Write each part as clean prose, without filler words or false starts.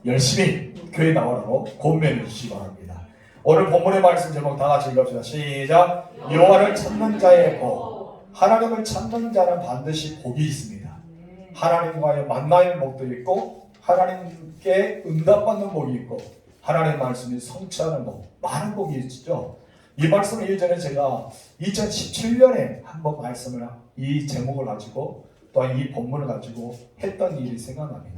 열심히 교회 나오라고 권면해 주시기 바랍니다. 오늘 본문의 말씀 제목 다 같이 읽읍시다. 시작. 여호와를 찾는 자의 복. 하나님을 찾는 자는 반드시 복이 있습니다. 하나님과의 만남의 복도 있고 하나님께 응답받는 복이 있고 하나님의 말씀이 성취하는 복, 많은 복이 있죠. 이 말씀을 예전에 제가 2017년에 한번 말씀을 이 제목을 가지고 또한 이 본문을 가지고 했던 일이 생각납니다.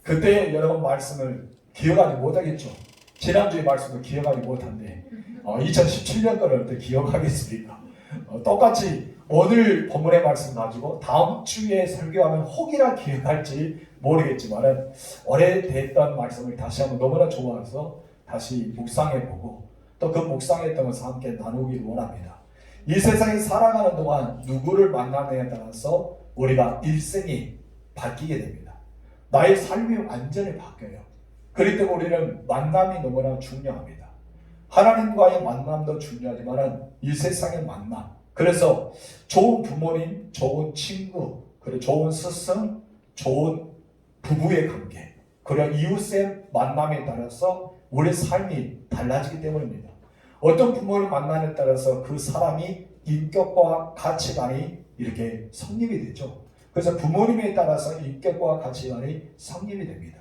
그때 여러분 말씀을 기억하지 못하겠죠. 지난주의 말씀도 기억하지 못한데 2017년 거를 어떻게 기억하겠습니까? 똑같이 오늘 본문의 말씀 가지고 다음 주에 설교하면 혹이나 기억할지 모르겠지만 오래됐던 말씀을 다시 한번 너무나 좋아해서 다시 묵상해보고 또 그 묵상했던 것을 함께 나누기를 원합니다. 이 세상에 살아가는 동안 누구를 만나느냐에 따라서 우리가 일생이 바뀌게 됩니다. 나의 삶이 완전히 바뀌어요. 그렇기 때문에 우리는 만남이 너무나 중요합니다. 하나님과의 만남도 중요하지만 이 세상의 만남, 그래서 좋은 부모님, 좋은 친구, 그리고 좋은 스승, 좋은 부부의 관계, 그리고 이웃의 만남에 따라서 우리의 삶이 달라지기 때문입니다. 어떤 부모를 만나느냐에 따라서 그 사람이 인격과 가치관이 이렇게 성립이 되죠. 그래서 부모님에 따라서 인격과 가치관이 성립이 됩니다.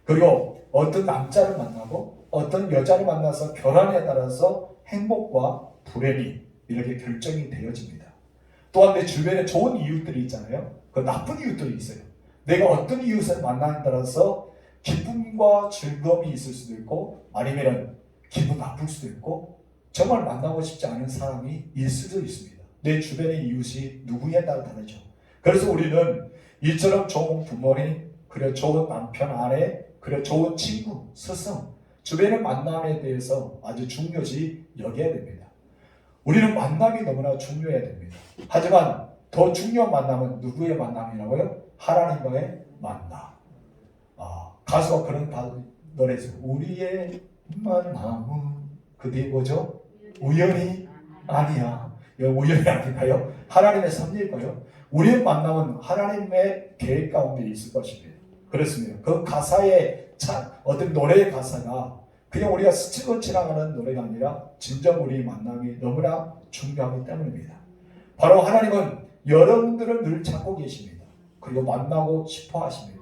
그리고 어떤 남자를 만나고 어떤 여자를 만나서 결혼에 따라서 행복과 불행이 이렇게 결정이 되어집니다. 또한 내 주변에 좋은 이웃들이 있잖아요. 그 나쁜 이웃들이 있어요. 내가 어떤 이웃을 만나느냐에 따라서 기쁨과 즐거움이 있을 수도 있고 아니면 기분 나쁠 수도 있고 정말 만나고 싶지 않은 사람이 있을 수도 있습니다. 내 주변의 이웃이 누구에 따라 다르죠. 그래서 우리는 이처럼 좋은 부모님, 그래 좋은 남편, 아내, 그래 좋은 친구, 스승, 주변의 만남에 대해서 아주 중요시 여겨야 됩니다. 우리는 만남이 너무나 중요해야 됩니다. 하지만 더 중요한 만남은 누구의 만남이라고요? 하나님과의 만남. 가수가 그런 노래죠. 우리의 만남은 그 뒤에 뭐죠? 우연이 아니야. 우연이 아닐까요? 하나님의 섭리일까요? 우리의 만남은 하나님의 계획 가운데 있을 것입니다. 그렇습니다. 그 가사의 어떤 노래의 가사가 그냥 우리가 스치고 지나가는 노래가 아니라 진정 우리의 만남이 너무나 중요하기 때문입니다. 바로 하나님은 여러분들을 늘 찾고 계십니다. 그리고 만나고 싶어 하십니다.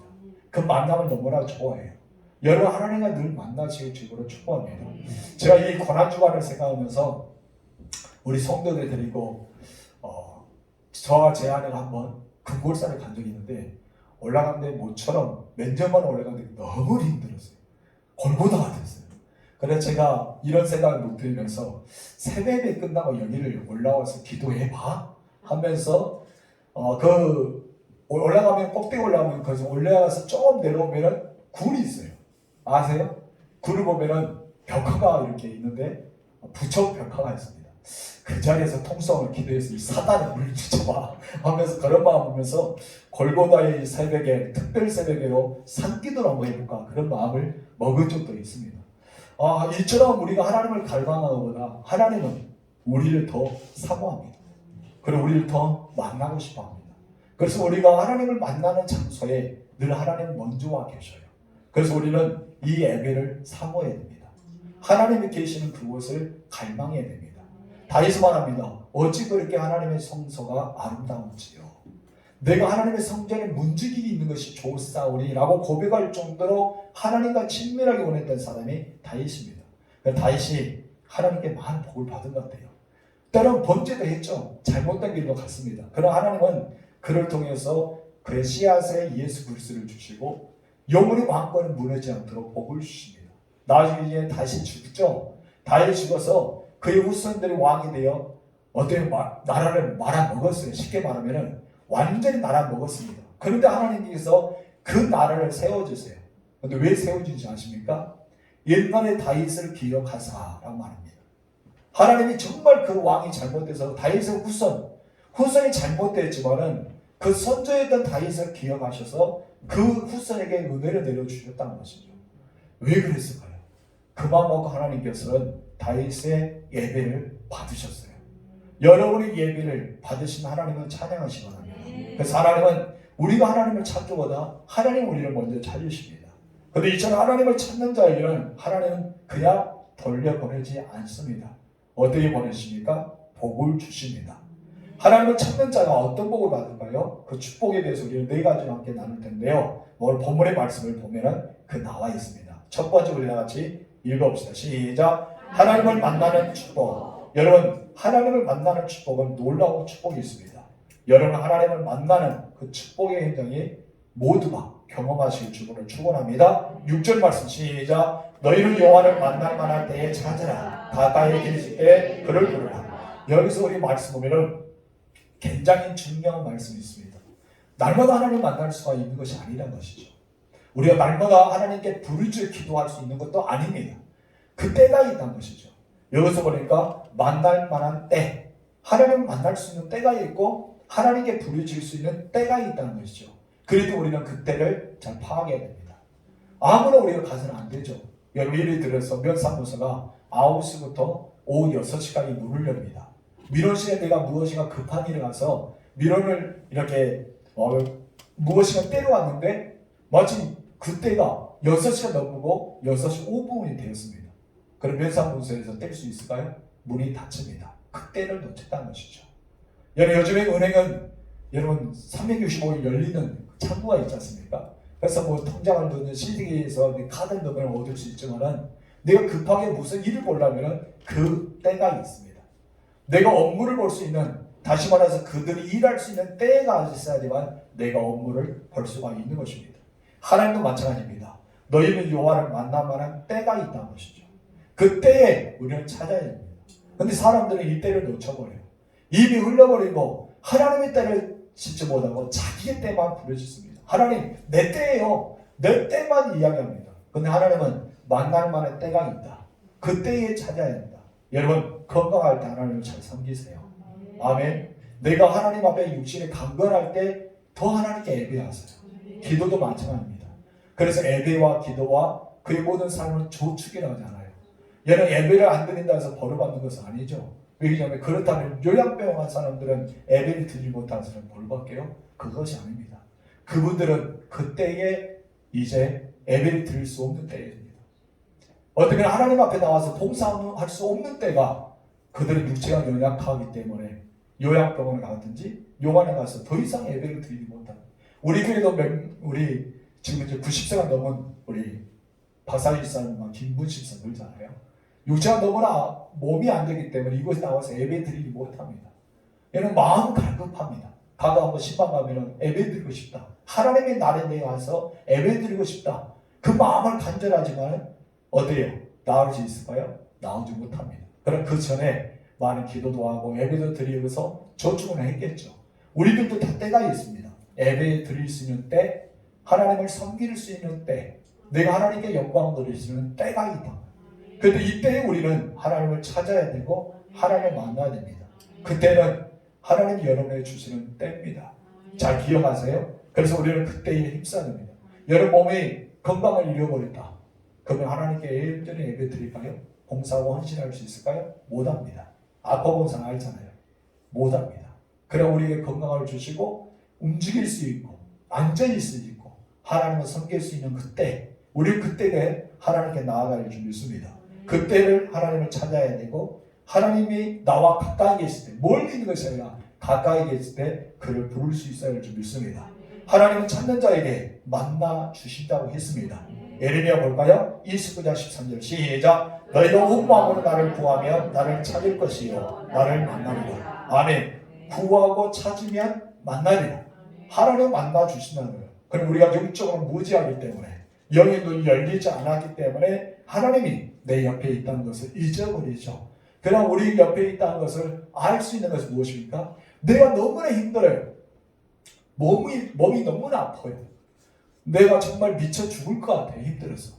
그 만남을 너무나 좋아해요. 여러분 하나님과 늘 만나시길 주님으로 축복합니다. 제가 이 고난주간을 생각하면서 우리 성도들 데리고 저와 제 아내가 한번 금골산에 간 적이 있는데 올라갔는데 모처럼 맨정만 올라갔는데 너무 힘들었어요. 골고다 같았어요. 그래서 제가 이런 생각을 못 들면서 새벽에 끝나고 여기를 올라와서 기도해봐 하면서 올라가면 꼭대기 올라가면 거기서 올라가서 조금 내려오면은 굴이 있어요. 아세요? 굴을 보면은 벽화가 이렇게 있는데 부처 벽화가 있습니다. 그 자리에서 통성을 기도해서 이 사단을 물리쳐봐 하면서 그런 마음 보면서 골고다의 새벽에 특별 새벽에로 산기도를 한번 해볼까 그런 마음을 먹은 적도 있습니다. 이처럼 우리가 하나님을 갈망하거나 하나님은 우리를 더 사모합니다. 그리고 우리를 더 만나고 싶어합니다. 그래서 우리가 하나님을 만나는 장소에 늘 하나님 먼저 와 계셔요. 그래서 우리는 이 예배를 사모해야 됩니다. 하나님이 계시는 그곳을 갈망해야 됩니다. 다윗이 말합니다. 어찌 그렇게 하나님의 성소가 아름다운지요. 내가 하나님의 성전에 문지기가 있는 것이 좋사오니라고 고백할 정도로 하나님과 친밀하게 원했던 사람이 다윗입니다. 다윗이 하나님께 많은 복을 받은 것 같아요. 때론 범죄도 했죠. 잘못된 길로 갔습니다. 그러나 하나님은 그를 통해서 그의 씨앗에 예수 그리스도를 주시고 영원히 왕권을 무너지지 않도록 복을 주십니다. 나중에 이제 다시 죽죠. 다윗이 죽어서 그의 후손들이 왕이 되어 어떤 나라를 말아먹었어요. 쉽게 말하면 완전히 말아먹었습니다. 그런데 하나님께서 그 나라를 세워주세요. 그런데 왜 세워주지 않습니까? 옛날에 다윗을 기억하사라고 말합니다. 하나님이 정말 그 왕이 잘못돼서 다윗의 후손이 잘못됐지만은 그 선조였던 다윗을 기억하셔서 그 후손에게 은혜를 내려주셨다는 것이죠. 왜 그랬을까요? 그만 먹고 하나님께서는 다윗의 예배를 받으셨어요. 여러분의 예배를 받으신 하나님을 찬양하시기 바랍니다. 그래서 하나님은 우리가 하나님을 찾기보다 하나님 우리를 먼저 찾으십니다. 그런데 이처럼 하나님을 찾는 자에게는 하나님은 그냥 돌려보내지 않습니다. 어떻게 보내십니까? 복을 주십니다. 하나님을 찾는 자가 어떤 복을 받을까요? 그 축복에 대해서 우리는 네 가지로 함께 나눌 텐데요. 오늘 본문의 말씀을 보면은 그 나와 있습니다. 첫 번째 우리 다 같이 읽어봅시다. 시작. 하나님을 만나는 축복. 여러분, 하나님을 만나는 축복은 놀라운 축복이 있습니다. 여러분, 하나님을 만나는 그 축복의 현장이 모두가 경험하실 주문을 축원합니다. 6절 말씀 시작. 너희는 여호와를 만날 만한 때에 찾으라. 가까이 계실 때 그를 부르라. 여기서 우리 말씀 보면은 굉장히 중요한 말씀이 있습니다. 날마다 하나님을 만날 수가 있는 것이 아니라는 것이죠. 우리가 날마다 하나님께 부르짖어 기도할 수 있는 것도 아닙니다. 그 때가 있다는 것이죠. 여기서 보니까 만날 만한 때, 하나님을 만날 수 있는 때가 있고 하나님께 부르짖을 수 있는 때가 있다는 것이죠. 그래도 우리는 그 때를 잘 파악해야 됩니다. 아무나 우리가 가서는 안 되죠. 여러분, 예를 들어서 면사무소가 9시부터 오후 6시까지 문을 엽니다. 민원실에 내가 무엇인가 급한 일을 가서 민원을 이렇게 무엇인가 때려왔는데 마침 그때가 6시가 넘고 6시 5분이 되었습니다. 그럼 면사무소에서 뗄 수 있을까요? 문이 닫힙니다. 그 때를 놓쳤다는 것이죠. 여러분, 요즘에 은행은 여러분 365일 열리는 창구가 있지 않습니까? 그래서 뭐 통장을 넣는 CD기에서 카드를 넣으면 얻을 수 있지만은 내가 급하게 무슨 일을 보려면 그 때가 있습니다. 내가 업무를 볼 수 있는, 다시 말해서 그들이 일할 수 있는 때가 있어야지만 내가 업무를 볼 수가 있는 것입니다. 하나님도 마찬가지입니다. 너희는 여호와를 만날 만한 때가 있다는 것이죠. 그 때에 우리는 찾아야 됩니다. 그런데 사람들은 이 때를 놓쳐버려요. 이미 흘러버리고 하나님의 때를 짓지 못하고 자기의 때만 부르짖습니다. 하나님, 내 때예요. 내 때만 이야기합니다. 그런데 하나님은 만날 만한 때가 있다. 그 때에 찾아야 된다. 여러분, 건강할 때 하나님을 잘 섬기세요. 아멘. 내가 하나님 앞에 육신에 강건할 때 더 하나님께 예배하세요. 기도도 마찬가지입니다. 그래서 예배와 기도와 그의 모든 삶은 조축이라고 하잖아요. 얘는 예배를 안 드린다 해서 벌을 받는 것은 아니죠. 왜냐하면 그렇다면 요양병원 사람들은 예배를 드리지 못하는 사람은 벌 받게요? 그것이 아닙니다. 그분들은 그때에 이제 예배를 드릴 수 없는 때입니다. 어떻게 하나님 앞에 나와서 봉사할 수 없는 때가 그들의 육체가 연약하기 때문에 요양병원에 가든지 요관에 가서 더 이상 예배를 드리지 못합니다. 우리 교회도 우리 지금 이제 90세가 넘은 우리 박사님 사람 김분 집사 늘잖아요. 육체가 너무나 몸이 안 되기 때문에 이곳에 나와서 예배 드리지 못합니다. 얘는 마음 갈급합니다. 가가 한번 신방 가면은 예배 드리고 싶다. 하나님의 날에 내가 와서 예배 드리고 싶다. 그 마음을 간절하지만 어때요? 나올 수 있을까요? 나오지 못합니다. 그럼 그 전에 많은 기도도 하고 예배도 드리면서 저축은 했겠죠. 우리들도 다 때가 있습니다. 예배 드릴 수 있는 때, 하나님을 섬길 수 있는 때, 내가 하나님께 영광 드릴 수 있는 때가 있다. 그런데 이때에 우리는 하나님을 찾아야 되고 하나님을 만나야 됩니다. 그때는 하나님이 여러분에게 주시는 때입니다. 잘 기억하세요. 그래서 우리는 그때에 힘써야 됩니다. 여러분 몸이 건강을 잃어버렸다. 그러면 하나님께 예전에 예배 드릴까요? 봉사하고 헌신할 수 있을까요? 못합니다. 아코본상 알잖아요. 못합니다. 그래 우리에게 건강을 주시고 움직일 수 있고 안전일 수 있고 하나님을 섬길 수 있는 그때, 우리 그때에 하나님께 나아갈 줄 믿습니다. 그때를 하나님을 찾아야 되고 하나님이 나와 가까이 계실 때, 멀리 있는 것이 아니라 가까이 계실 때 그를 부를 수 있어야 할 줄 믿습니다. 하나님은 찾는 자에게 만나 주신다고 했습니다. 예레미야 볼까요? 29장 13절 시작. 너희가 온 마음으로 나를 구하면 나를 찾을 것이요 나를 만나리라. 아멘. 구하고 찾으면 만나리라. 하나님 만나 주신다는 거예요. 그럼 우리가 영적으로 무지하기 때문에, 영의 눈이 열리지 않았기 때문에 하나님이 내 옆에 있다는 것을 잊어버리죠. 그럼 우리 옆에 있다는 것을 알 수 있는 것은 무엇입니까? 내가 너무나 힘들어요. 몸이 너무나 아파요. 내가 정말 미쳐 죽을 것 같아요. 힘들어서.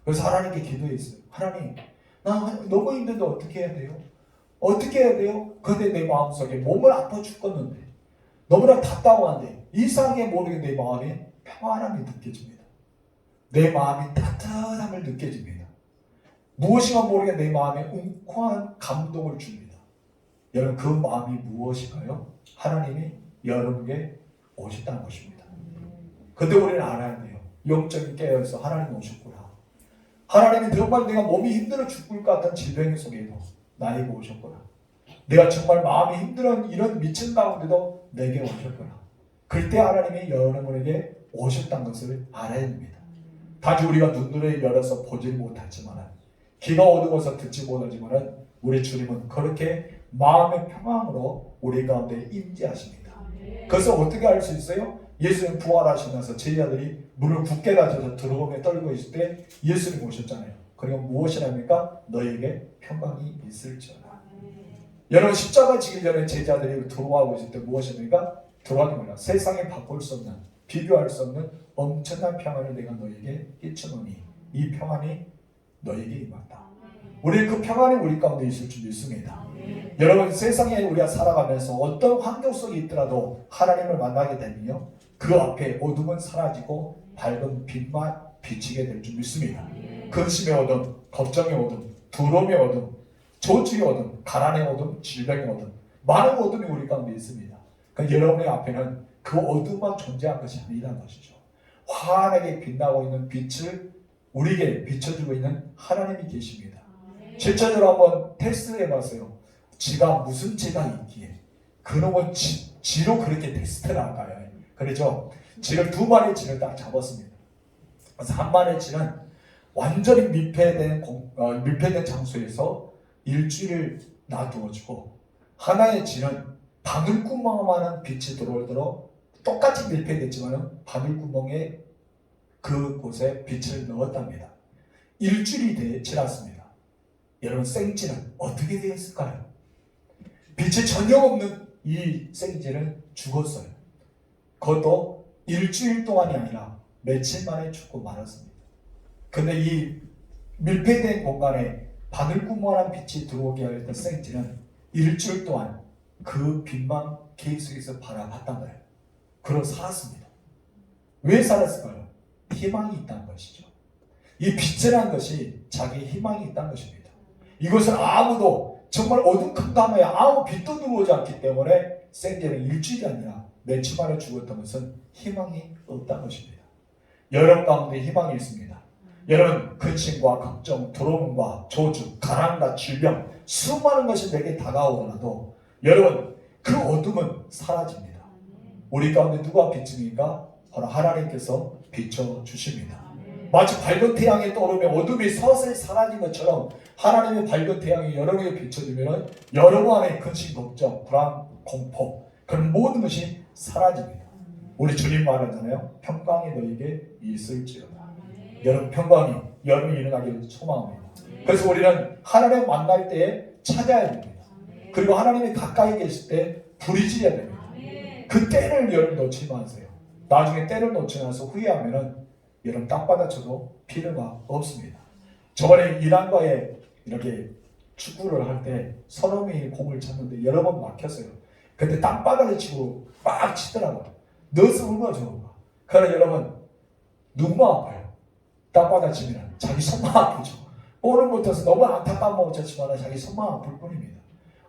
그래서 하나님께 기도했어요. 하나님, 나 너무 힘든데 어떻게 해야 돼요? 어떻게 해야 돼요? 근데 내 마음속에 몸을 아파 죽겠는데, 너무나 답답한데, 이상하게 모르게 내 마음에 평안함이 느껴집니다. 내 마음이 따뜻함을 느껴집니다. 무엇인가 모르게 내 마음에 웅크한 감동을 줍니다. 여러분, 그 마음이 무엇일까요? 하나님이 여러분에게 오셨다는 것입니다. 근데 우리는 알아야 돼요. 영적인 깨어서 하나님 오셨구나. 하나님이 정말 내가 몸이 힘들어 죽을 것 같은 질병 속에도 나에게 오셨구나. 내가 정말 마음이 힘들어 이런 미친 가운데도 내게 오셨구나. 그때 하나님이 여러분에게 오셨다는 것을 알아야 됩니다. 단지 우리가 눈을 열어서 보지 못하지만, 귀가 어두워서 듣지 못하지만, 우리 주님은 그렇게 마음의 평안으로 우리 가운데 임재하십니다. 그래서 어떻게 알 수 있어요? 예수님 부활하시면서 제자들이 문을 굳게 닫아서 들어오며 떨고 있을 때 예수님 오셨잖아요. 그리고 무엇이랍니까? 너에게 평강이 있을지어다. 여러분, 십자가 지기 전에 제자들이 들어오고 있을 때 무엇입니까? 들어가기 뭐냐? 세상에 바꿀 수 없는, 비교할 수 없는 엄청난 평안을 내가 너에게 끼치노니 이 평안이 너에게 임한다. 우리 그 평안이 우리 가운데 있을 줄 믿습니다. 여러분, 세상에 우리가 살아가면서 어떤 환경 속에 있더라도 하나님을 만나게 되면요, 그 앞에 어둠은 사라지고 밝은 빛만 비치게 될 줄 믿습니다. 근심의 어둠, 걱정의 어둠, 두려움의 어둠, 조직의 어둠, 가난의 어둠, 질병의 어둠, 많은 어둠이 우리 가운데 있습니다. 그러니까 여러분의 앞에는 그 어둠만 존재한 것이 아니라는 것이죠. 환하게 빛나고 있는 빛을 우리에게 비춰주고 있는 하나님이 계십니다. 실제로 한번 테스트를 해봤어요. 지가 무슨 지가 있기에 그놈은 지로 그렇게 테스트를 할까요? 그렇죠? 지를 두 마리의 지를 딱 잡았습니다. 그래서 한 마리의 지는 완전히 밀폐된 장소에서 일주일을 놔두어주고, 하나의 지는 바늘구멍만한 빛이 들어오도록 똑같이 밀폐됐지만 바늘구멍에 그곳에 빛을 넣었답니다. 일주일이 지났습니다. 여러분, 생지는 어떻게 되었을까요? 빛이 전혀 없는 이 생지는 죽었어요. 그것도 일주일 동안이 아니라 며칠 만에 죽고 말았습니다. 근데 이 밀폐된 공간에 바늘구멍한 빛이 들어오게 하였던 생지는 일주일 동안 그 빛만 계속해서 바라봤단 거예요. 그러고 살았습니다. 왜 살았을까요? 희망이 있다는 것이죠. 이 빛이라는 것이 자기의 희망이 있다는 것입니다. 이것은 아무도 정말 어둠캄캄해 아무 빛도 들어오지 않기 때문에 생지는 일주일이 아니라 며칠 만에 죽었던 것은 희망이 없다는 것입니다. 여러분 가운데 희망이 있습니다. 여러분, 근심과 걱정, 두려움과 조주, 가난과 질병, 수많은 것이 내게 다가오더라도 여러분, 그 어둠은 사라집니다. 우리 가운데 누가 비춥니까? 바로 하나님께서 비춰주십니다. 마치 밝은 태양이 떠오르며 어둠이 서서히 사라진 것처럼 하나님의 밝은 태양이 여러분에게 비춰주면 여러분 안에 근심, 걱정, 불안, 공포, 그런 모든 것이 사라집니다. 우리 주님 말하잖아요. 평강이 너에게 있을지어다. 여러분, 평강이 여러분이 일어나기를 소망합니다. 그래서 우리는 하나님 만날 때에 찾아야 됩니다. 그리고 하나님이 가까이 계실 때 부르짖어야 됩니다. 그 때를 여러분 놓치지 마세요. 나중에 때를 놓치고 나서 후회하면은 여러분 땅바닥 쳐도 필요가 없습니다. 저번에 이란과의 이렇게 축구를 할 때 서름이 공을 쳤는데 여러 번 막혔어요. 근데 땅바닥에 치고 막 치더라고요. 넣어서 얼마나 좋은가. 그러나 여러분, 누구만 아파요? 땅바닥 치면 자기 손만 아프죠. 볼을 못해서 너무 안타까운 마음을 쳤지만 자기 손만 아플 뿐입니다.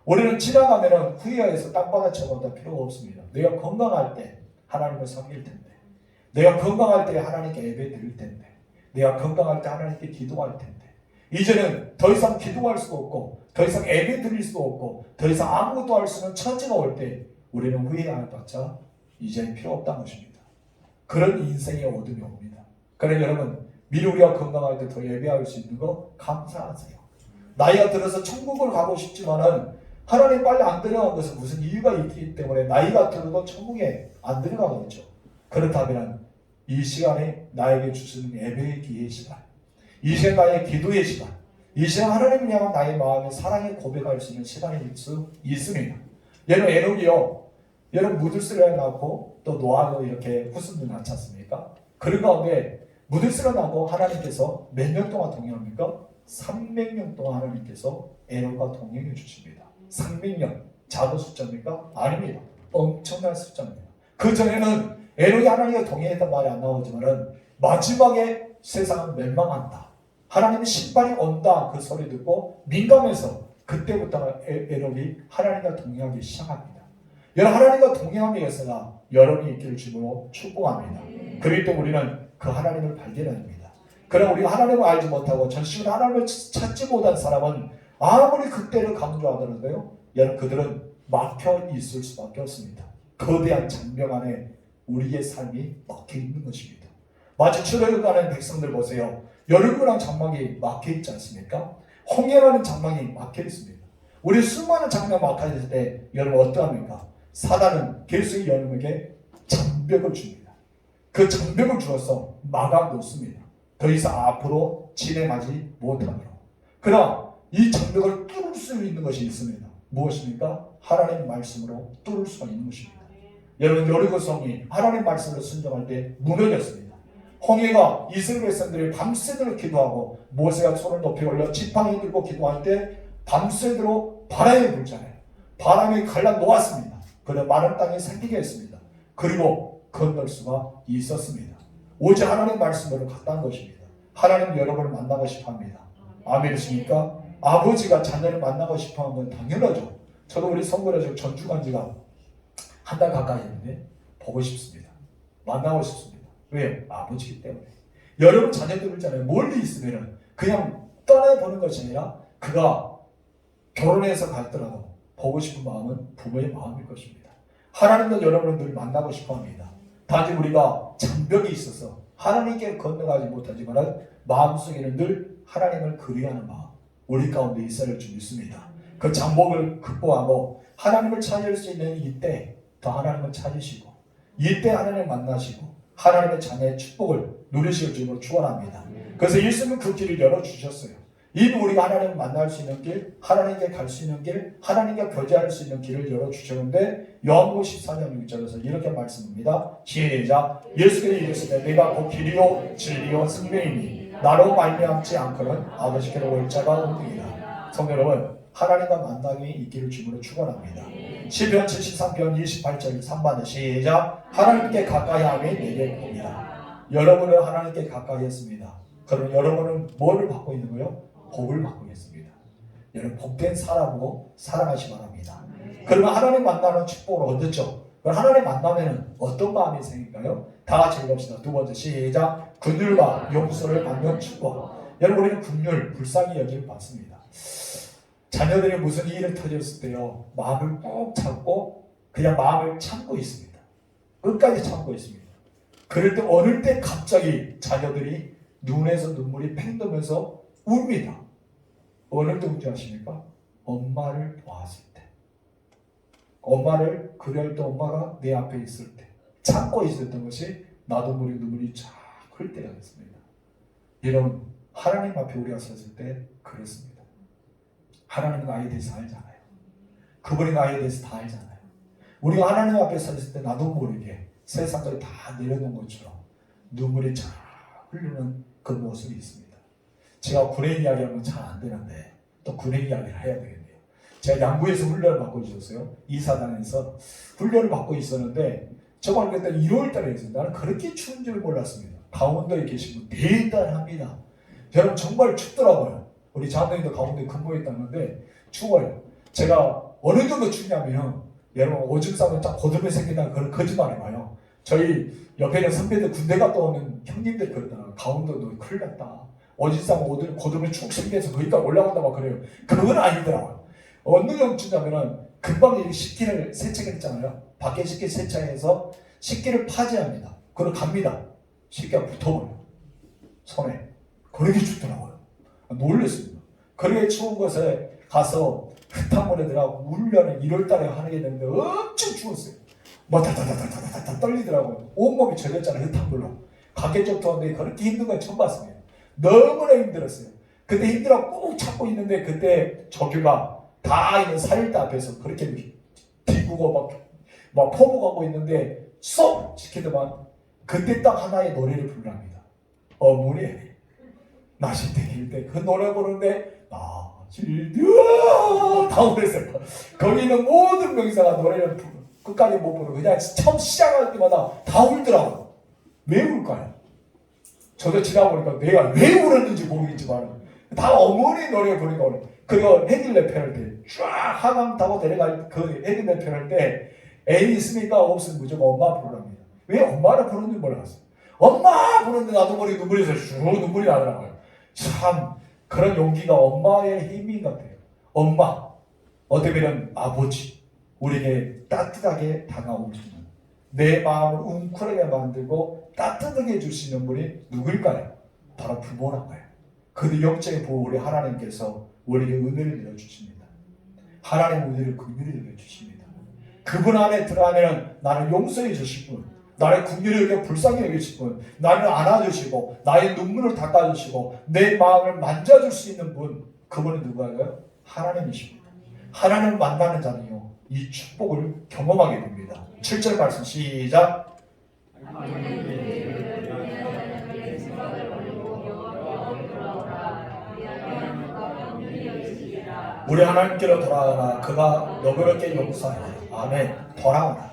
우리는 지나가면 후회해서 땅바닥 쳐도 필요가 없습니다. 내가 건강할 때 하나님을 섬길 텐데, 내가 건강할 때 하나님께 예배 드릴 텐데, 내가 건강할 때 하나님께 기도할 텐데, 이제는 더 이상 기도할 수도 없고 더 이상 예배 드릴 수도 없고 더 이상 아무것도 할 수 없는 처지가 올 때 우리는 후회해봤자 이제 필요 없다는 것입니다. 그런 인생의 어둠이 옵니다. 그러나 여러분, 미리 우리가 건강할 때 더 예배할 수 있는 거 감사하세요. 나이가 들어서 천국을 가고 싶지만은 하나님 빨리 안 들어간 것은 무슨 이유가 있기 때문에 나이가 들어도 천국에 안 들어가겠죠. 그렇다면 이 시간에 나에게 주시는 예배의 기회의 시간, 이 시간 나의 기도의 시간, 이 시간 하나님을 향한 나의 마음의 사랑에 고백할 수 있는 시간일 수 있습니다. 여러분, 에녹이요, 여러분 무들스를 낳고 또 노아도 이렇게 후손을 낳지 않습니까? 그런 가운데 무들스를 낳고 하나님께서 몇 년 동안 동행합니까? 300년 동안 하나님께서 에녹과 동행해 주십니다. 300년, 작은 숫자입니까? 아닙니다. 엄청난 숫자입니다. 그 전에는 에녹이 하나님과 동행했던 말이 안 나오지만 마지막에 세상은 멸망한다, 하나님의 심판이 온다, 그 소리 듣고 민감해서 그때부터 에녹이 하나님과 동행하기 시작합니다. 여러분, 하나님과 동행하기 위해서가 여러분이 있기를 주로 축복합니다. 그럴 때 우리는 그 하나님을 발견합니다. 그러나 우리가 하나님을 알지 못하고 전심으로 하나님을 찾지 못한 사람은 아무리 그때를 강조하더라도요, 여러분 그들은 막혀 있을 수밖에 없습니다. 거대한 장벽 안에 우리의 삶이 막혀 있는 것입니다. 마치 출애굽하는 백성들 보세요. 여름이랑 장막이 막혀 있지 않습니까? 홍해라는 장막이 막혀 있습니다. 우리 수많은 장막이 막혀 있을 때 여러분 어떠합니까? 사단은 계속 여러분에게 장벽을 줍니다. 그 장벽을 주어서 막아 놓습니다. 더 이상 앞으로 진행하지 못하도록. 그러나 이 장벽을 뚫을 수 있는 것이 있습니다. 무엇입니까? 하나님의 말씀으로 뚫을 수가 있는 것입니다. 여러분 여리고성이 하나님의 말씀을 순종할 때 무너졌습니다. 홍해가 이스라엘 백성들이 밤새도록 기도하고 모세가 손을 높이 올려 지팡이 들고 기도할 때 밤새도록 바람이 불잖아요. 바람이 갈라 놓았습니다. 그러나 마른 땅이 생기게 했습니다. 그리고 건널 수가 있었습니다. 오직 하나님의 말씀으로 갔다는 것입니다. 하나님 여러분을 만나고 싶어 합니다. 아멘이십니까? 아버지가 자녀를 만나고 싶어 하는 건 당연하죠. 저도 우리 성결에서 전주 간 지가 한 달 가까이 했는데 보고 싶습니다. 만나고 싶습니다. 왜요? 아버지이기 때문에. 여러분 자녀들 있잖아요. 멀리 있으면 그냥 떠나보는 것이 아니라 그가 결혼해서 갔더라도 보고 싶은 마음은 부모의 마음일 것입니다. 하나님도 여러분을 늘 만나고 싶어 합니다. 단지 우리가 장벽이 있어서 하나님께 건너가지 못하지만 마음속에는 늘 하나님을 그리워하는 마음 우리 가운데 있어야 할 줄 믿습니다. 그 장벽을 극복하고 하나님을 찾을 수 있는 이때 더 하나님을 찾으시고 이때 하나님을 만나시고 하나님의 자녀의 축복을 누리실 줄로 축원합니다. 그래서 예수님은 그 길을 열어주셨어요. 이미 우리가 하나님을 만날 수 있는 길, 하나님께 갈 수 있는 길, 하나님과 교제할 수 있는 길을 열어주셨는데 요한복음 14장 6절에서 이렇게 말씀합니다. 시작. 예수께서 이르시되 내가 곧 길이요 진리요 생명이니 나로 말미암지 않고는 아버지께로 올 자가 없느니라. 성도 여러분, 하나님과 만남이 있기를 주님으로 축원합니다. 시편 73편 28절 3반 시작. 하나님께 가까이 함이 내게 복이라. 여러분은 하나님께 가까이 했습니다. 그럼 여러분은 뭐를 받고 있는 거예요? 복을 받고 있습니다. 여러분 복된 사람으로 살아가시 바랍니다. 그러면 하나님 만나는 축복을 얻었죠. 그럼 하나님 만나면 어떤 마음이 생길까요? 다 같이 읽읍시다. 두 번째 시작. 긍휼과 용서를 받는 축복. 여러분 우리는 긍휼, 불쌍히 여김을 받습니다. 자녀들이 무슨 일을 터졌을 때요, 마음을 꼭 참고 그냥 마음을 참고 있습니다. 끝까지 참고 있습니다. 그럴 때 어느 때 갑자기 자녀들이 눈에서 눈물이 팽 돌면서 웁니다. 어느 때 웃지 아십니까? 엄마를 보았을 때. 엄마를 그럴 때 엄마가 내 앞에 있을 때 참고 있었던 것이 나도 모르게 눈물이 쫙 흘 때가 됐습니다. 여러분 하나님 앞에 우리가 섰을 때 그렇습니다. 하나님은 나에 대해서 알잖아요. 그분이 나에 대해서 다 알잖아요. 우리가 하나님 앞에 섰을 때 나도 모르게 세상을 다 내려놓은 것처럼 눈물이 쫙 흘리는 그 모습이 있습니다. 제가 군의 이야기하면 잘 안 되는데 또 군의 이야기를 해야 되겠네요. 제가 양구에서 훈련을 받고 있었어요. 이사단에서 훈련을 받고 있었는데 정말 그때 1월 달에 했어요. 나는 그렇게 추운 줄 몰랐습니다. 강원도에 계신 분 대단합니다. 여러분 정말 춥더라고요. 우리 장로님도 강원도에 근무했다는데 추워요. 제가 어느 정도 춥냐면 여러분 오줌 싸면 딱 고드름이 생긴다는 그런 거짓말 해봐요. 저희 옆에 있는 선배들 군대 갔다 오는 형님들 그러더라고요. 강원도도 큰일 났다. 오줌 싸면 고드름이 축 생겨서 거기까지 올라간다 막 그래요. 그건 아니더라고요. 어느 정도 춥냐면은 금방 식기를 세척했잖아요. 밖에 식기 세척해서 식기를 파지합니다. 그리고 갑니다. 식기가 붙어버려요. 손에. 그렇게 춥더라고요. 놀랐습니다. 그렇게 추운 곳에 가서 흙탕물에 들어가고 훈련을 1월달에 하게 되는데 엄청 추웠어요. 막 다다다다다다 떨리더라고요. 온몸이 젖었잖아요. 흙탕물로. 각개적 더운데 그렇게 힘든 건 처음 봤습니다. 너무나 힘들었어요. 그때 힘들어 꾹 참고 있는데 그때 조교가 다 있는 사일대 앞에서 그렇게 비구고 막 포복하고 있는데 쏙 지키더만 그때 딱 하나의 노래를 부르랍니다. 어머니 나실 때일 때 그 노래 부르는데 나실드아 다 울었어요. 거기 있는 모든 명사가 노래를 끝까지 못 부르고 그냥 처음 시작할 때마다 다 울더라고요. 왜 울까요? 저도 지나보니까 내가 왜 울었는지 모르겠지만 다 어머니 노래 부르니까 울어요. 그리고 헤딩랩 할 때 쫙 하강 타고 내려갈 그 헤딩랩 할 때 애이 있으니까 없으면 무조건 엄마 부르랍니다. 왜 엄마를 부르는지 몰랐어요. 엄마 부르는데 나도 모르게 눈물이 쭉 눈물이 나더라고요. 참 그런 용기가 엄마의 힘인 것 같아요. 엄마, 어떻게 보면 아버지, 우리에게 따뜻하게 다가오시는, 내 마음을 웅크리게 만들고 따뜻하게 해주시는 분이 누구일까요? 바로 부모란 거예요. 그 영적인 부모 우리 하나님께서 우리에게 은혜를 내려주십니다. 하나님 은혜를 긍휼히 내려주십니다. 그분 안에 들어가면 나를 용서해 주실 분, 나를 긍휼히 여겨 불쌍히 여기실 분, 나를 안아주시고 나의 눈물을 닦아주시고 내 마음을 만져줄 수 있는 분, 그분은 누구예요? 하나님이십니다. 하나님을 만나는 자는요, 이 축복을 경험하게 됩니다. 7절 말씀 시작. 우리 하나님께로 돌아오라. 그가 너그럽게 용서하리라. 아멘. 돌아오라.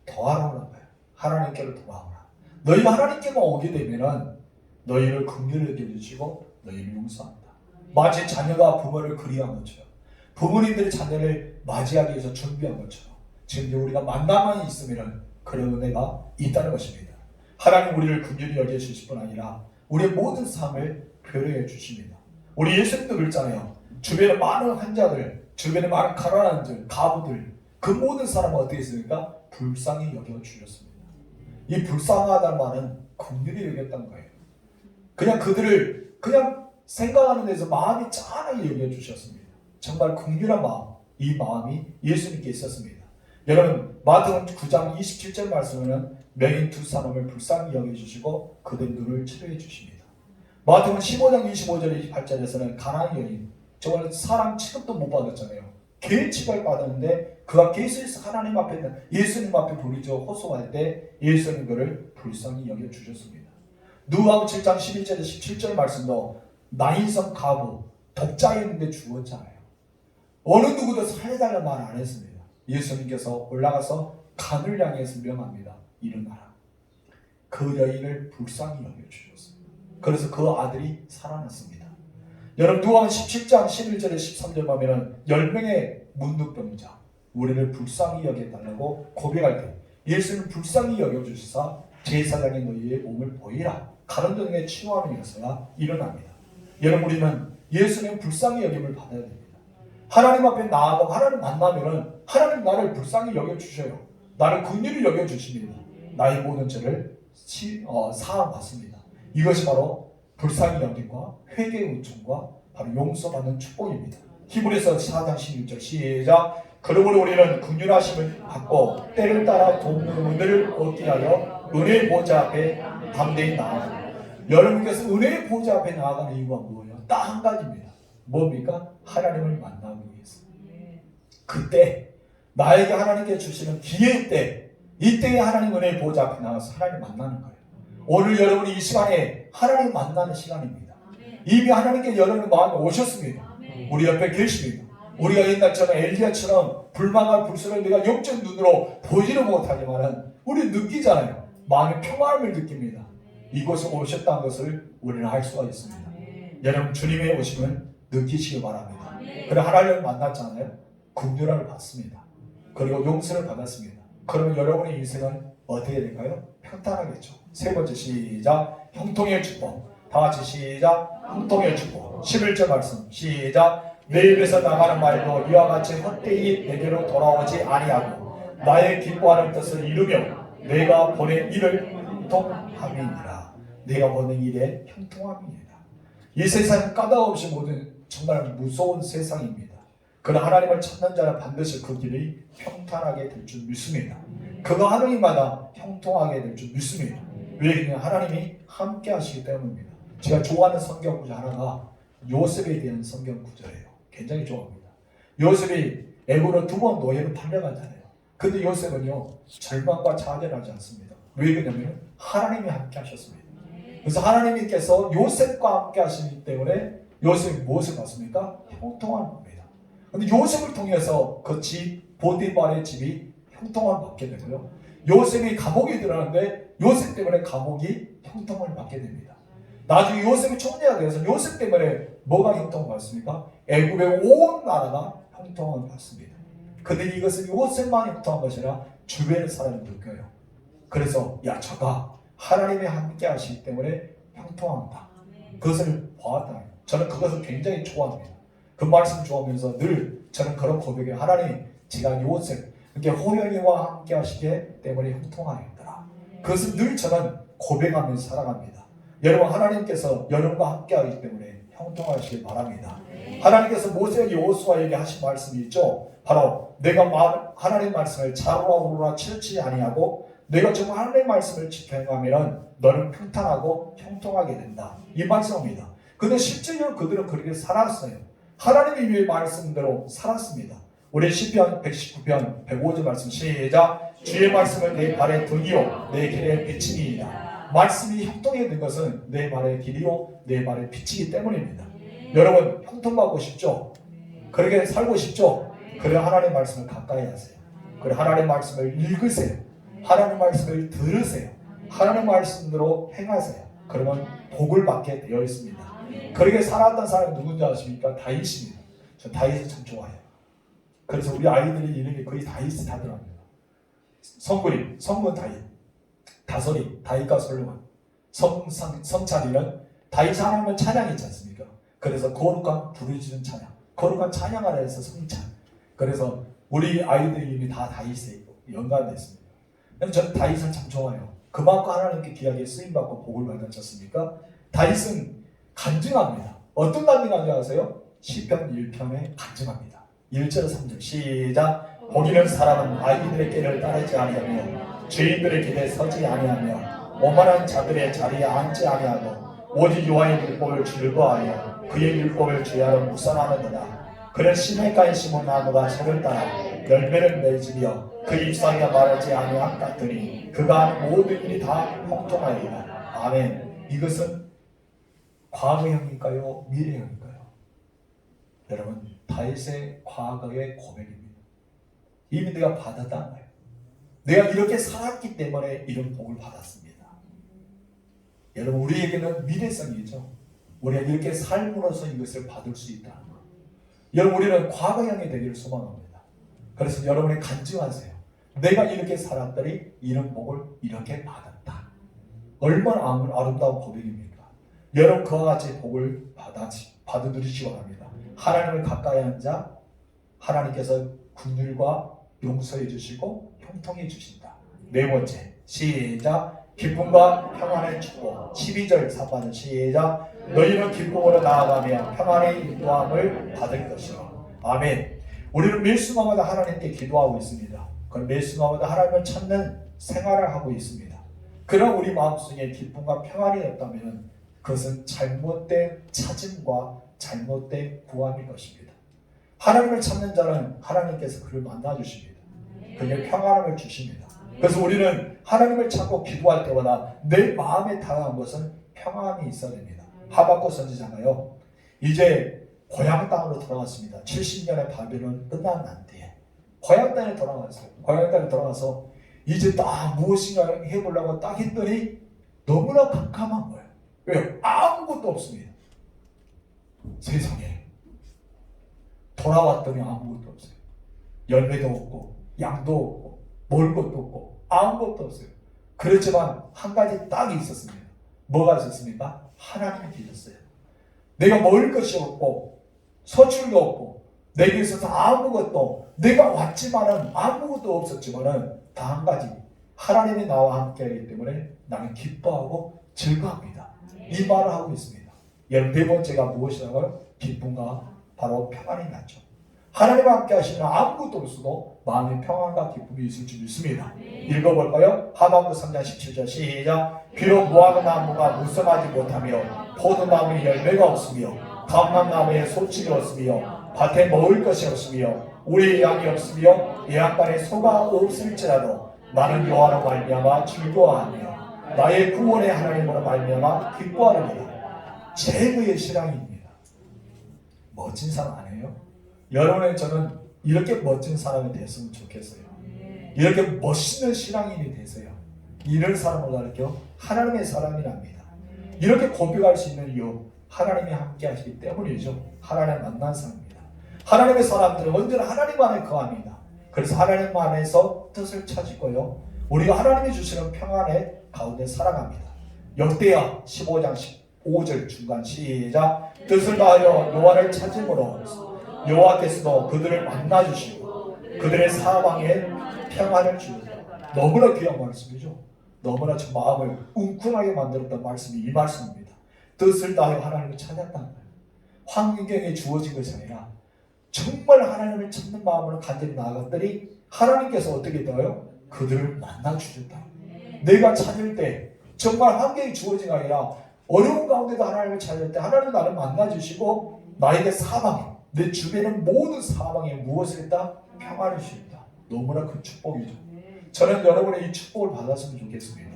더하라는 거예요. 하나님께로 돌아오라. 너희가 하나님께만 오게 되면은 너희를 긍휼히 여겨주시고 너희를 용서합니다. 마치 자녀가 부모를 그리한 것처럼, 부모님들이 자녀를 맞이하기 위해서 준비한 것처럼 지금 우리가 만나만 있으면 그런 은혜가 있다는 것입니다. 하나님 우리를 긍휼히 여겨주실 뿐 아니라 우리의 모든 삶을 배려해 주십니다. 우리 예수님도 그랬잖아요. 주변에 많은 환자들, 주변에 많은 가난한 들, 가부들, 그 모든 사람은 어떻게 했습니까? 불쌍히 여겨주셨습니다. 이 불쌍하다는 말은 긍휼히 여겼다는 거예요. 그냥 그들을 그냥 생각하는 데서 마음이 짠하게 여겨주셨습니다. 정말 긍휼한 마음, 이 마음이 예수님께 있었습니다. 여러분, 마태복음 9장 27절 말씀에는 맹인 두 사람을 불쌍히 여겨주시고 그들 눈을 치료해 주십니다. 마태복음 15장 25절 28절에서는 가난한 여인, 저거는 사람 취급도 못 받았잖아요. 개 취급을 받았는데 그가 계속해서 하나님 앞에 예수님 앞에 부르짖어 호소할 때 예수님 그를 불쌍히 여겨주셨습니다. 누가복음 7장 11절에 17절 말씀도 나인성 가부, 독자였는데 죽었잖아요. 어느 누구도 살려달라는 말 안 했습니다. 예수님께서 올라가서 간을 향해서 명합니다. 일어나라. 그 여인을 불쌍히 여겨주셨습니다. 그래서 그 아들이 살아났습니다. 여러분, 누가복음 17장 11절에 13절 보면 10명의 문둥병자 우리를 불쌍히 여겨달라고 고백할 때 예수는 불쌍히 여겨주시사 제사장의 너희의 몸을 보이라. 가론등의 치유하는 역사가 일어납니다. 여러분, 우리는 예수님 불쌍히 여김을 받아야 됩니다. 하나님 앞에 나아가고 하나님 만나면은 하나님 나를 불쌍히 여겨주셔요. 나를 긍휼히 여겨주십니다. 나의 모든 죄를 사함받습니다. 이것이 바로 불쌍히 여김과 회개의 은총과 바로 용서받는 축복입니다. 히브리서 4장 16절 시작. 그러므로 우리는 긍휼하심을 받고 때를 따라 돕는 은혜를 얻게 하여 은혜의 보좌 앞에 담대히 나아가라. 여러분께서 은혜의 보좌 앞에 나아가는 이유가 뭐예요? 딱 한 가지입니다. 뭡니까? 하나님을 만나기 위해서. 그때 나에게 하나님께 주시는 기회일 때, 이때에 하나님 은혜의 보좌 앞에 나가서 하나님 만나는 거예요. 오늘 여러분이 이 시간에 하나님 만나는 시간입니다. 이미 하나님께 여러분 마음에 오셨습니다. 우리 옆에 계십니다. 우리가 옛날처럼 엘리야처럼 불만과 불순을 내가 영적 눈으로 보지를 못하지만 우리 느끼잖아요. 마음의 평안함을 느낍니다. 이곳에 오셨다는 것을 우리는 알 수가 있습니다. 여러분, 주님의 오심을 느끼시기 바랍니다. 그래, 하나님을 만났잖아요. 긍휼함을 받습니다. 그리고 용서를 받았습니다. 그러면 여러분의 인생은 어떻게 될까요? 평탄하겠죠. 세 번째 시작. 형통의 축복. 다 같이 시작. 형통의 축복. 11절 말씀 시작. 내 입에서 나가는 말도 이와 같이 헛되이 내게로 돌아오지 아니하고 나의 기뻐하는 뜻을 이루며 내가 보낸 일을 형통함이니라. 내가 보낸 일에 형통함이니라. 이 세상은 까닭없이 모든 정말 무서운 세상입니다. 그러나 하나님을 찾는 자는 반드시 그 길이 평탄하게 될 줄 믿습니다. 그가 하는 일마다 형통하게 될 줄 믿습니다. 왜냐하면 하나님이 함께 하시기 때문입니다. 제가 좋아하는 성경 구절 하나가 요셉에 대한 성경 구절이에요. 굉장히 좋아합니다. 요셉이 애굽으로 2번 노예로 팔려가잖아요. 근데 요셉은요, 절망과 좌절하지 않습니다. 왜 그러냐면 하나님이 함께 하셨습니다. 그래서 하나님께서 요셉과 함께 하시기 때문에 요셉이 무엇을 받습니까? 형통함을 받습니다. 근데 요셉을 통해서 그 집, 보디발의 집이 형통함을 받게 되고요. 요셉이 감옥에 들어가는데 요셉 때문에 감옥이 형통함을 받게 됩니다. 나중에 요셉이 총리가 되어서 요셉 때문에 뭐가 형통을 받습니까? 애굽의 온 나라가 형통을 받습니다. 근데 이것은 요셉만 형통한 것이 아니라 주변의 사람이 느껴요. 그래서 야, 저가 하나님이 함께 하시기 때문에 형통한다. 그것을 보았다. 저는 그것을 굉장히 좋아합니다. 그 말씀 좋아하면서 늘 저는 그런 고백에 하나님 제가 요셉 이렇게 호영이와 함께 하시기 때문에 형통하였더라. 그것을 늘 저는 고백하면서 살아갑니다. 여러분 하나님께서 여러분과 함께 하기 때문에 형통하시길 바랍니다. 하나님께서 모세에게 여호수아에게 하신 말씀이 있죠. 바로 내가 하나님 말씀을 좌우라 우로라 치우치지 아니하고 내가 정말 하나님의 말씀을 지켜 행하면 너는 평탄하고 형통하게 된다. 이 말씀입니다. 근데 실제로 그들은 그렇게 살았어요. 하나님의 말씀대로 살았습니다. 우리 시편 119편 105절 말씀 시작. 주의 말씀을 내 발의 등이요 내 길의 빛이니이다. 말씀이 형통해진 것은 내 발의 길이요 내 발의 빛이기 때문입니다. 여러분 형통받고 싶죠? 그렇게 살고 싶죠? 그래 하나님의 말씀을 가까이 하세요. 그래 하나님의 말씀을 읽으세요. 하나님의 말씀을 들으세요. 하나님의 말씀대로 행하세요. 그러면 복을 받게 되어 있습니다. 그렇게 살았던 사람이 누군지 아십니까? 다윗입니다. 저 다윗을 참 좋아해요. 그래서 우리 아이들의 이름이 거의 다윗이 다더랍니다. 성군 다윗, 다솔이 다윗과 솔로몬, 성찬이는 다윗 하나님을 찬양했지 않습니까? 그래서 거룩한 부르짖은 찬양, 거룩한 찬양하라 해서 성찬. 그래서 우리 아이들 이름이 다 다윗에 연관됐습니다. 저는 다윗을 참 좋아해요. 그만큼 하나님께 귀하게 쓰임받고 복을 받았지 않습니까? 다윗은 간증합니다. 어떤 간증하는지 아세요? 시편 1편에 간증합니다. 1절 3절 시작. 복이는 사람은 아이들의 길을 따르지 아니하며 죄인들의 길에 서지 아니하며 오만한 자들의 자리에 앉지 아니하고 오직 여호와의 율법을 즐거워하여 그의 율법을 죄하러 묵상하는도다. 그는 시냇가에 심은 나무가 소를 따라 열매를 맺으며 그 잎사귀가 마르지 아니함 같으니 그가 하는 모든 일이 다 형통하리라. 아멘. 이것은 과거형일까요? 미래형일까요? 여러분 다윗의 과거의 고백입니다. 이미 내가 받았다는 거예요. 내가 이렇게 살았기 때문에 이런 복을 받았습니다. 여러분 우리에게는 미래성이죠. 우리가 이렇게 삶으로써 이것을 받을 수 있다는 것. 여러분 우리는 과거형이 되기를 소망합니다. 그래서 여러분이 간증하세요. 내가 이렇게 살았더니 이런 복을 이렇게 받았다. 얼마나 아름다운 고백입니까? 여러분 그와 같이 복을 받아들이시기 바랍니다. 하나님을 가까이 한 자 하나님께서 긍휼과 용서해 주시고 형통해 주신다. 네 번째 시작. 기쁨과 평안의 축복 12절 3절 시작. 너희는 기쁨으로 나아가며 평안의 인도함을 받을 것이라. 아멘. 우리는 매 순간마다 하나님께 기도하고 있습니다. 그럼 매 순간마다 하나님을 찾는 생활을 하고 있습니다. 그러나 우리 마음속에 기쁨과 평안이 없다면 그것은 잘못된 찾음과 잘못된 구함일 것입니다. 하나님을 찾는 자는 하나님께서 그를 만나주십니다. 그에게 평안함을 주십니다. 그래서 우리는 하나님을 찾고 기도할 때마다 내 마음에 다가간 것은 평안이 있어야 됩니다. 하박국 선지자가요 이제 고향 땅으로 돌아갔습니다. 70년의 바벨론 끝난 난 뒤에 고향 땅에 돌아갔어요. 고향 땅에 돌아가서 이제 딱 무엇인가 해보려고 딱 했더니 너무나 깜깜한 거예요. 왜요? 아무것도 없습니다. 세상에 돌아왔더니 아무것도 없어요. 열매도 없고 양도 없고 먹을 것도 없고 아무것도 없어요. 그렇지만 한 가지 딱 있었습니다. 뭐가 있었습니까? 하나님이 계셨어요. 내가 먹을 것이 없고 서출도 없고 내게 있어서 아무것도 내가 왔지만은 아무것도 없었지만은 다 한 가지 하나님이 나와 함께하기 때문에 나는 기뻐하고 즐거워합니다. 이 말을 하고 있습니다. 네 번째가 무엇이라고요? 기쁨과 바로 평안이 났죠. 하나님과 함께 하시면 아무것도 없어도 마음의 평안과 기쁨이 있을 줄 믿습니다. 읽어볼까요? 하박국 3장 17절 시작. 비록 무화과 나무가 무성하지 못하며 포도나무에 열매가 없으며 감람나무에 소출이 없으며 밭에 먹을 것이 없으며 우리의 양이 없으며 예약간에 소가 없을지라도 나는 여호와로 말미암아 즐거워하며 나의 구원의 하나님으로 말미암아 기뻐하리라. 최고의 신앙입니다. 멋진 사람 아니에요? 여러분의 저는 이렇게 멋진 사람이 됐으면 좋겠어요. 이렇게 멋있는 신앙인이 되세요. 이런 사람을 가르쳐 하나님의 사람이랍니다. 이렇게 고백할 수 있는 이유 하나님이 함께 하시기 때문이죠. 하나님 만난 사람입니다. 하나님의 사람들은 언제나 하나님 안에 거합니다. 그래서 하나님 안에서 뜻을 찾고요. 우리가 하나님이 주시는 평안에 가운데 살아갑니다. 역대하 15장 15절 중간 시작. 뜻을 다하여 여호와를 찾음으로 여호와께서도 그들을 만나주시고 그들의 사방에 평안을 주시다. 너무나 귀한 말씀이죠. 너무나 저 마음을 웅크하게 만들었던 말씀이 이 말씀입니다. 뜻을 다하여 하나님을 찾았다는 거예요. 환경에 주어진 것이 아니라 정말 하나님을 찾는 마음으로 간절히 나아갔더니 하나님께서 어떻게 되어요? 그들을 만나주셨다. 내가 찾을 때 정말 환경이 주어진 게 아니라 어려운 가운데도 하나님을 찾을 때 하나님은 나를 만나주시고 나에게 사방에 내 주변의 모든 사방에 무엇을 했다? 평안을 주셨다. 너무나 큰 축복이죠. 저는 여러분의 이 축복을 받았으면 좋겠습니다.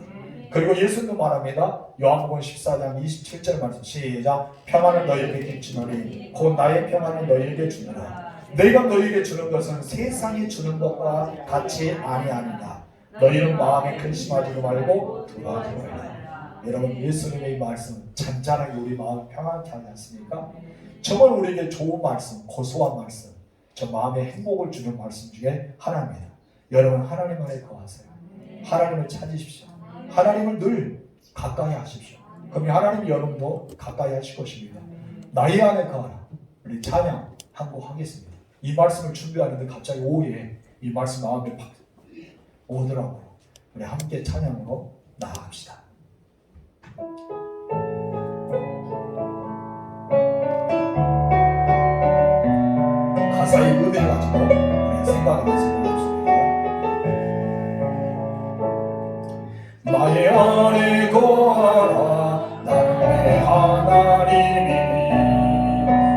그리고 예수님도 말합니다. 요한복음 14장 27절 말씀 시작. 평안을 너희에게 주노니 곧 나의 평안을 너희에게 주노라. 내가 너희에게 주는 것은 세상이 주는 것과 같이 아니하니라. 너희는 마음에 근심하지도 말고 두려워하지 말라. 여러분 예수님의 이 말씀 잔잔하게 우리 마음을 평안케 하지 않습니까? 정말 우리에게 좋은 말씀, 고소한 말씀, 저 마음에 행복을 주는 말씀 중에 하나입니다. 여러분 하나님 안에 거하세요. 하나님을 찾으십시오. 하나님을 늘 가까이 하십시오. 그럼 하나님 여러분도 가까이 하실 것입니다. 나의 안에 거하라. 우리 찬양 한 곡 하겠습니다. 이 말씀을 준비하는데 갑자기 오후에 이 말씀 마음에 팍 오더라고요. 우리 함께 찬양으로 나아갑시다. 가사의 의미를 가지고 우리 생각하면서 나의 안에 거하라. 나는 내 하나님이니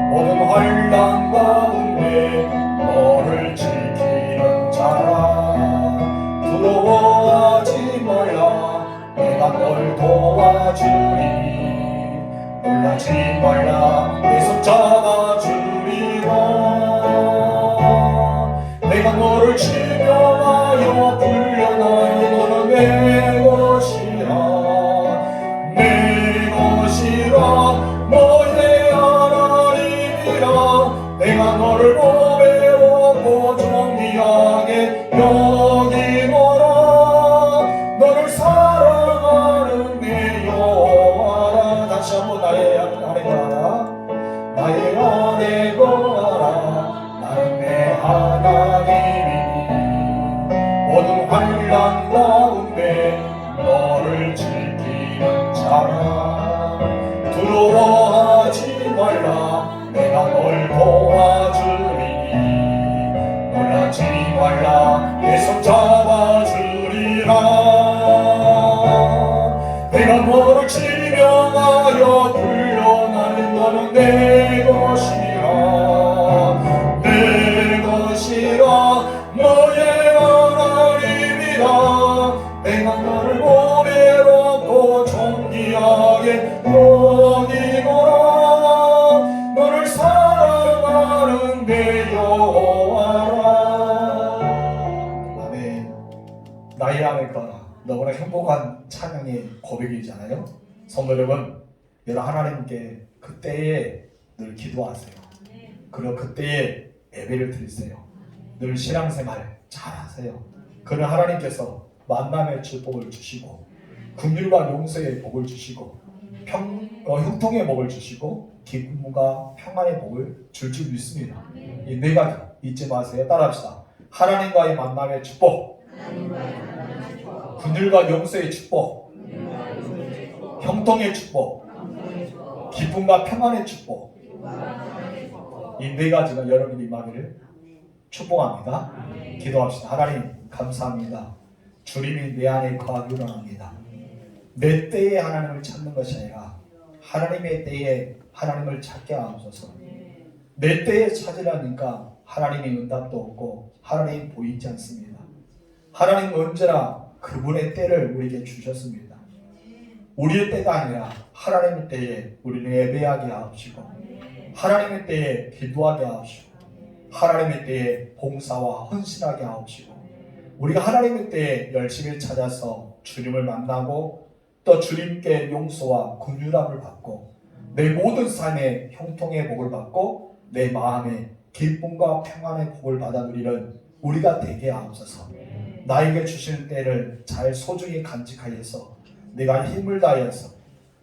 모든 환난 가운데 너를 지키는 자라. 두려워하지 말라. 내가 널 도와주리. 놀라지 말라. 내 손 잡아주리라. 내가 너를 지명하여 불려나니 너는 내 것이라. 내 것이라. 너의 하나님이라. 내가 너를 보배롭고 존귀하게 여기노라. 너를 사랑하는 내 여호와라. 다시 한번 나의 안에 거하라. 나의 안에 거하라. 나는 내 하나님이니 모든 환난 가운데 너를 지키는 자라. 두려워하지 말라. 내가 널 도와주리니 놀라지 말라. 내 손 잡아주리라. 내가 너를 지명하여 불러나는 너는 내 것이라. 내 것이라. 너의 하나님이라. 내가 너를 보배롭고 존귀하게 여기노라. 너를 사랑하는 내 여호와라. 아멘. 나의 안에 거하라. 너무나 행복한 찬양의 고백이잖아요. 성도 여러분, 여러분 하나님께 그때에 늘 기도하세요. 그리고 그때에 예배를 드리세요. 늘 신앙생활 잘하세요. 그는 하나님께서 만남의 축복을 주시고 긍휼과 용서의 복을 주시고 형통의 복을 주시고 기쁨과 평안의 복을 줄 줄 믿습니다. 이 네 가지 잊지 마세요. 따라합시다. 하나님과의 만남의 축복, 긍휼과 용서의 축복, 형통의 축복, 기쁨과 평안의 축복. 이 네 가지가 여러분의 마음을 축복합니다. 기도합시다. 하나님 감사합니다. 주님이 내 안에 거하기 원합니다. 내 때에 하나님을 찾는 것이 아니라 하나님의 때에 하나님을 찾게 하옵소서. 내 때에 찾으려니까 하나님의 응답도 없고 하나님이 보이지 않습니다. 하나님은 언제나 그분의 때를 우리에게 주셨습니다. 우리의 때가 아니라 하나님의 때에 우리는 예배하게 하옵시고 하나님의 때에 기도하게 하옵시고 하나님의 때에 봉사와 헌신하게 하옵시고 우리가 하나님의 때에 열심히 찾아서 주님을 만나고 또 주님께 용서와 긍휼함을 받고 내 모든 삶에 형통의 복을 받고 내 마음에 기쁨과 평안의 복을 받아 누리는 우리가 되게 하옵소서. 나에게 주신 때를 잘 소중히 간직하여서 내가 힘을 다해서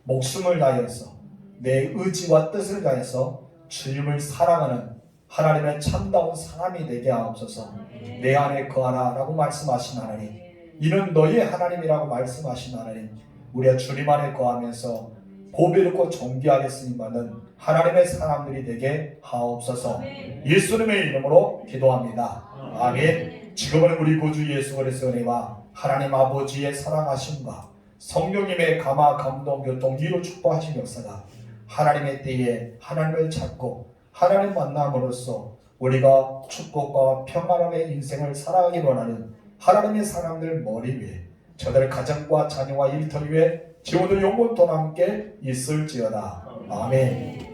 목숨을 다해서 내 의지와 뜻을 다해서 주님을 사랑하는 하나님의 참다운 사람이 되게 하옵소서. 내 안에 거하라 라고 말씀하신 하나님, 이는 너희의 하나님이라고 말씀하신 하나님, 우리가 주님 안에 거하면서 보배롭고 존귀하게 쓰임받는 하나님의 사람들이 되게 하옵소서. 예수님의 이름으로 기도합니다. 아멘. 지금은 우리 구주 예수 그리스도의 은혜와 하나님 아버지의 사랑하심과 성령님의 감화 감동 교통 위로 축복하신 역사가 하나님의 때에 하나님을 찾고 하나님 만남으로써 우리가 축복과 평안함의 인생을 살아가기 원하는 하나님의 사람들 머리 위에, 저들 가정과 자녀와 일터 위에 지금도 영원토록 함께 있을지어다. 아멘.